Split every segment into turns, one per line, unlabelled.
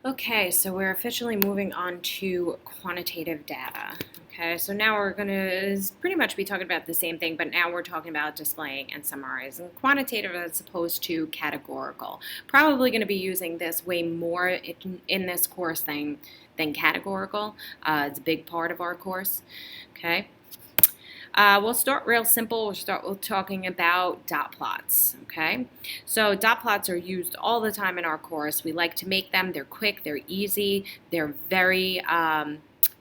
Okay, so we're officially moving on to quantitative data. Okay, so now we're going to pretty much be talking about the same thing, but now we're talking about displaying and summarizing quantitative as opposed to categorical. Probably going to be using this way more in this course than categorical. It's a big part of our course. Okay. We'll start real simple. We'll start with talking about dot plots, okay? So dot plots are used all the time in our course. We like to make them. They're quick, they're easy, they're very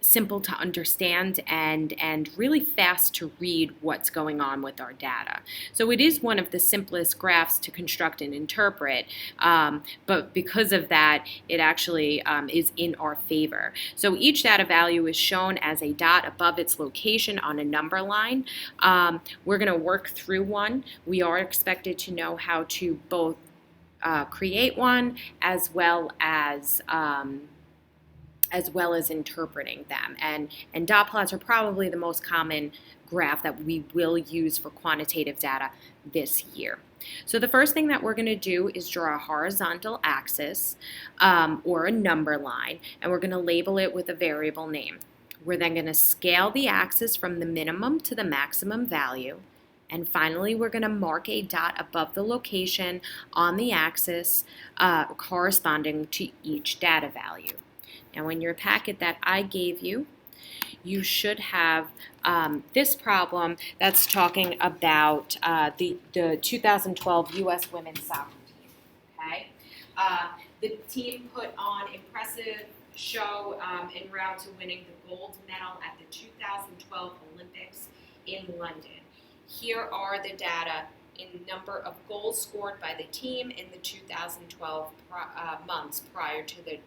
simple to understand and really fast to read what's going on with our data. So it is one of the simplest graphs to construct and interpret, but because of that, it actually is in our favor. So each data value is shown as a dot above its location on a number line. We're going to work through one. We are expected to know how to both create one as well as interpreting them. And dot plots are probably the most common graph that we will use for quantitative data this year. So the first thing that we're going to do is draw a horizontal axis or a number line, and we're going to label it with a variable name. We're then going to scale the axis from the minimum to the maximum value. And finally, we're going to mark a dot above the location on the axis corresponding to each data value. Now, in your packet that I gave you, you should have this problem that's talking about the 2012 U.S. women's soccer team. Okay, the team put on impressive show en route to winning the gold medal at the 2012 Olympics in London. Here are the data in number of goals scored by the team in the 2012 months prior to the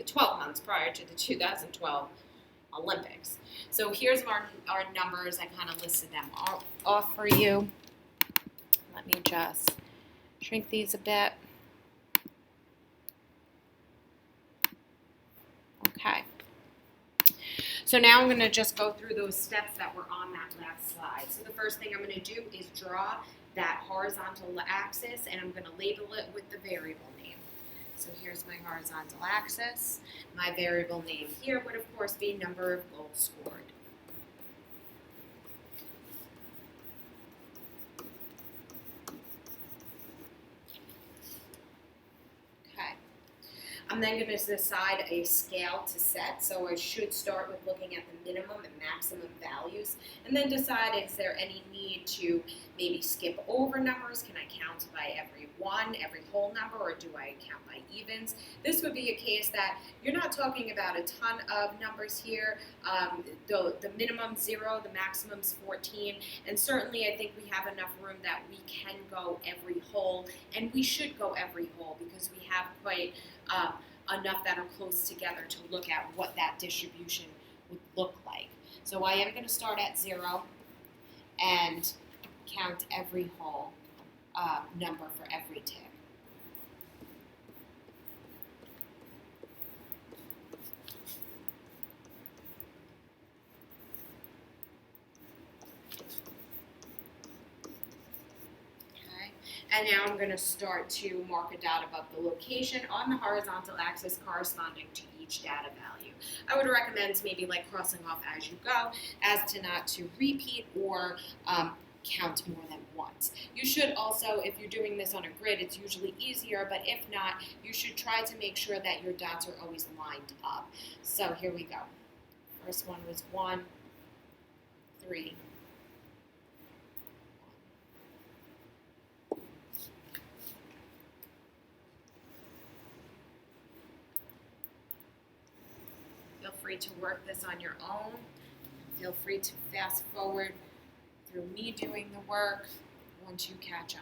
12 months prior to the 2012 Olympics. So here's our numbers. I kind of listed them off for you. Let me just shrink these a bit. Okay. So now I'm going to just go through those steps that were on that last slide. So the first thing I'm going to do is draw that horizontal axis, and I'm going to label it with the variable name. So here's my horizontal axis. My variable name here would, of course, be number of goals scored. Okay. I'm then going to decide a scale to set. So I should start with looking at the minimum and maximum values, and then decide, is there any need to maybe skip over numbers? Can I count by every whole number, or do I count by evens? This would be a case that you're not talking about a ton of numbers here. The minimum 0, the maximum's 14, and certainly I think we have enough room that we can go every whole, and we should go every whole because we have quite enough that are close together to look at what that distribution would look like. So I am going to start at 0 and count every whole number for every tick. And now I'm going to start to mark a dot above the location on the horizontal axis corresponding to each data value. I would recommend maybe like crossing off as you go, as to not to repeat or count more than once. You should also, if you're doing this on a grid, it's usually easier, but if not, you should try to make sure that your dots are always lined up. So here we go. First one was 1, 3, Feel free to work this on your own. Feel free to fast forward through me doing the work once you catch on.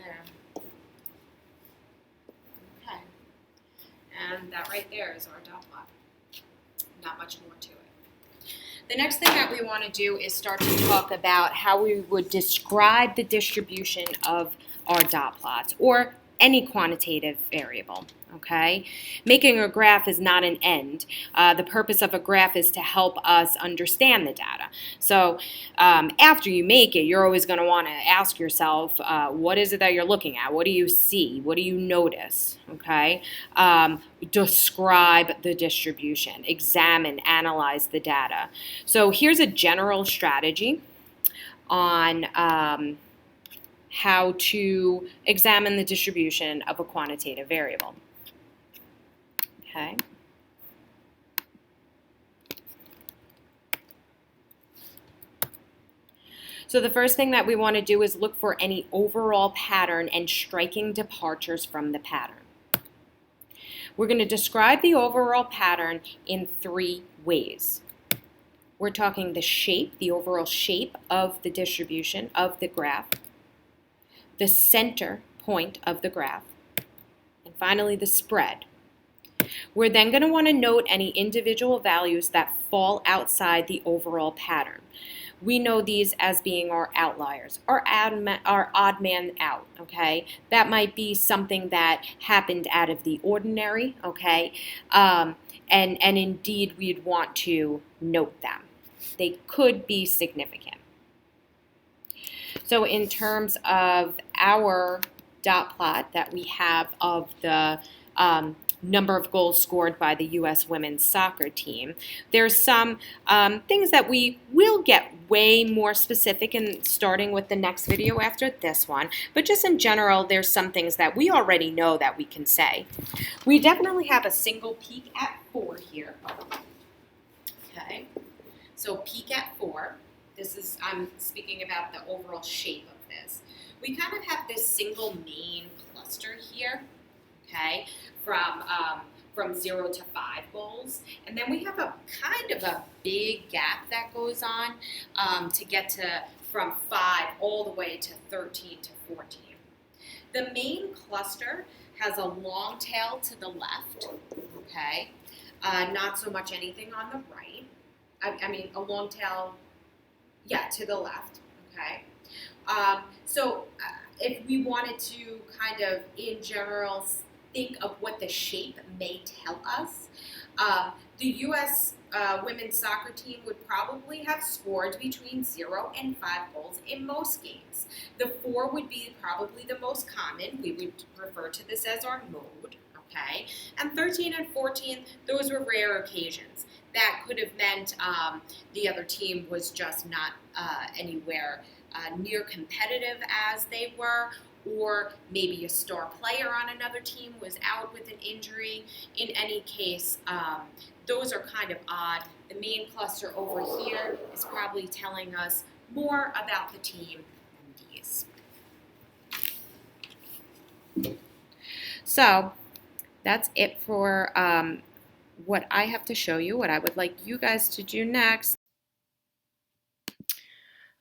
there. Okay. And that right there is our dot plot. Not much more to it. The next thing that we want to do is start to talk about how we would describe the distribution of our dot plots or any quantitative variable. Okay, making a graph is not an end. The purpose of a graph is to help us understand the data. So after you make it, you're always going to want to ask yourself, what is it that you're looking at? What do you see? What do you notice? Okay, describe the distribution, examine, analyze the data. So here's a general strategy on how to examine the distribution of a quantitative variable. Okay. So the first thing that we want to do is look for any overall pattern and striking departures from the pattern. We're going to describe the overall pattern in 3 ways. We're talking the shape, the overall shape of the distribution of the graph, the center point of the graph, and finally the spread. We're then going to want to note any individual values that fall outside the overall pattern. We know these as being our outliers, our odd man out, okay? That might be something that happened out of the ordinary, okay? And indeed, we'd want to note them. They could be significant. So in terms of our dot plot that we have of the number of goals scored by the U.S. women's soccer team, there's some things that we will get way more specific in starting with the next video after this one. But just in general, there's some things that we already know that we can say. We definitely have a single peak at 4 here. Okay, so peak at 4. This is, I'm speaking about the overall shape of this. We kind of have this single main cluster here, okay, from 0 to 5 goals. And then we have a kind of a big gap that goes on to get to from 5 all the way to 13 to 14. The main cluster has a long tail to the left, okay, not so much anything on the right. I mean, a long tail, yeah, to the left, okay. So if we wanted to kind of, in general, think of what the shape may tell us, the U.S. Women's soccer team would probably have scored between 0 and 5 goals in most games. The 4 would be probably the most common. We would refer to this as our mode, okay? And 13 and 14, those were rare occasions. That could have meant the other team was just not anywhere near competitive as they were, or maybe a star player on another team was out with an injury. In any case, those are kind of odd. The main cluster over here is probably telling us more about the team than these. So that's it for what I have to show you, what I would like you guys to do next.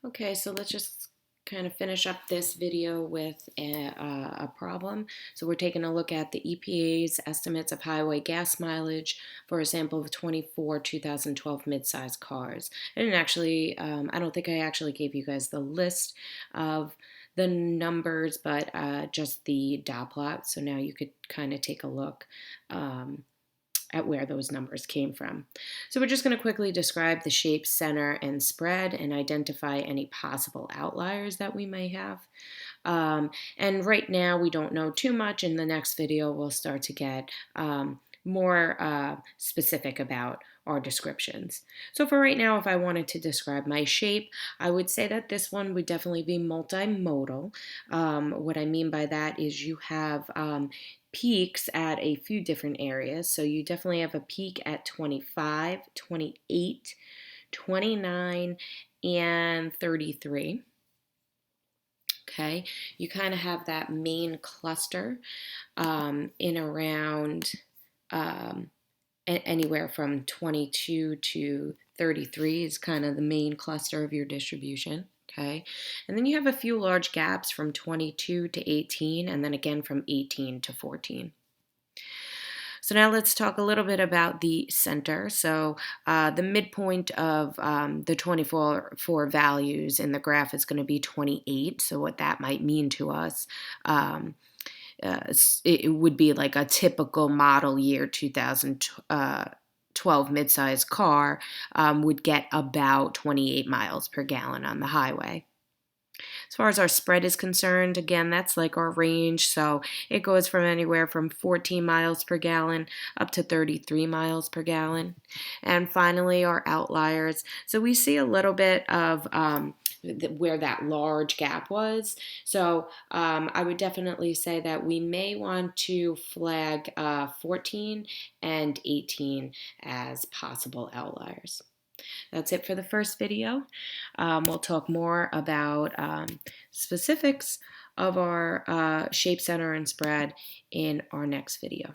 Okay, so let's just kind of finish up this video with a problem. So we're taking a look at the EPA's estimates of highway gas mileage for a sample of 24 2012 midsize cars. I didn't actually, I don't think I actually gave you guys the list of the numbers, but just the dot plot. So now you could kind of take a look at where those numbers came from. So we're just going to quickly describe the shape, center, and spread and identify any possible outliers that we may have. And right now we don't know too much. In the next video we'll start to get more specific about our descriptions. So for right now, if I wanted to describe my shape, I would say that this one would definitely be multimodal. What I mean by that is you have peaks at a few different areas. So you definitely have a peak at 25, 28, 29, and 33. Okay, you kind of have that main cluster in around anywhere from 22 to 33 is kind of the main cluster of your distribution. Okay, and then you have a few large gaps from 22 to 18, and then again from 18 to 14. So now let's talk a little bit about the center. So the midpoint of the 24 values in the graph is going to be 28. So what that might mean to us, it would be like a typical model year 2012 midsize car would get about 28 miles per gallon on the highway. As far as our spread is concerned, again, that's like our range. So it goes from anywhere from 14 miles per gallon up to 33 miles per gallon. And finally, our outliers. So we see a little bit of where that large gap was. So I would definitely say that we may want to flag 14 and 18 as possible outliers. That's it for the first video. We'll talk more about specifics of our shape, center, and spread in our next video.